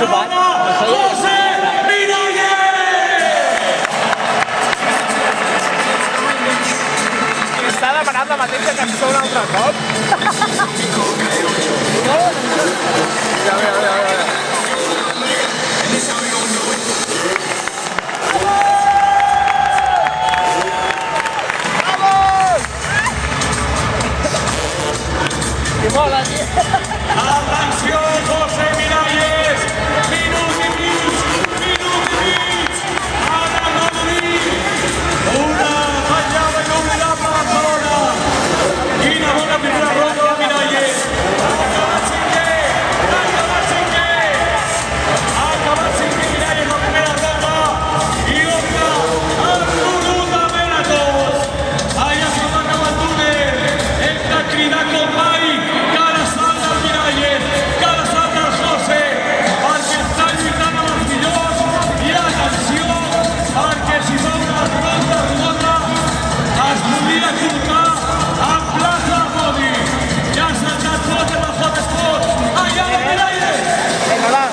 José Miralles! Està demanant la mateixa cançó un altre cop? Mira. Atenció, José Miralles! Minut i mig! Ha d'aconseguir una fallada inolvidable a Barcelona! Quina bona primera ronda de Miralles! Ha acabat cinquè Miralles la primera ronda i doble absolutament a tots! Allà s'ha acabat el túnel! Hem de cridar com mai! Cada salt del Miralles, cada salt del José, perquè està lluitant amb els millors i atenció, perquè si fa una ronda rodona es podria col·locar en plaça de podi. Ja s'ha anat tot en el hot spot. Allà va Miralles! Vinga, va.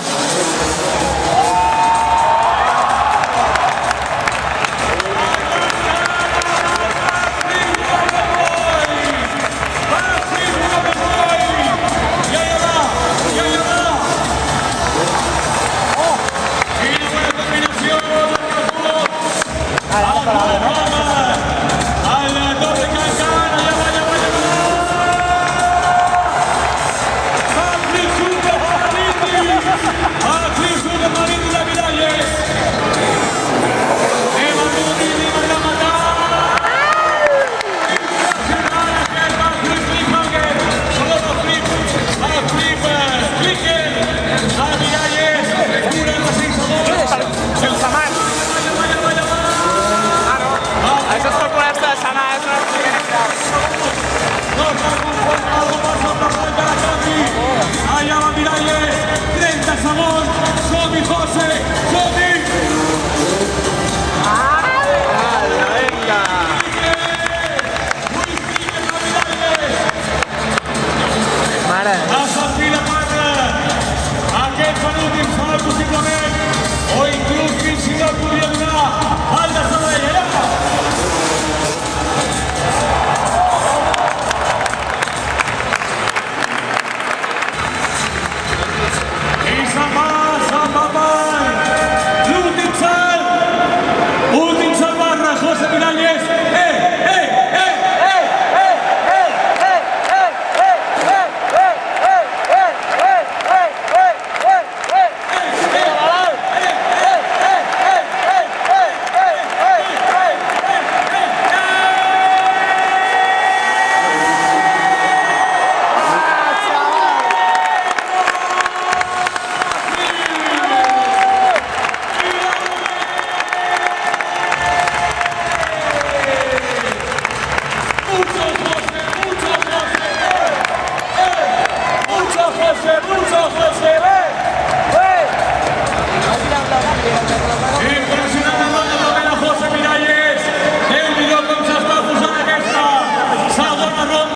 Allà va Miralles, 30 segons, som-hi José,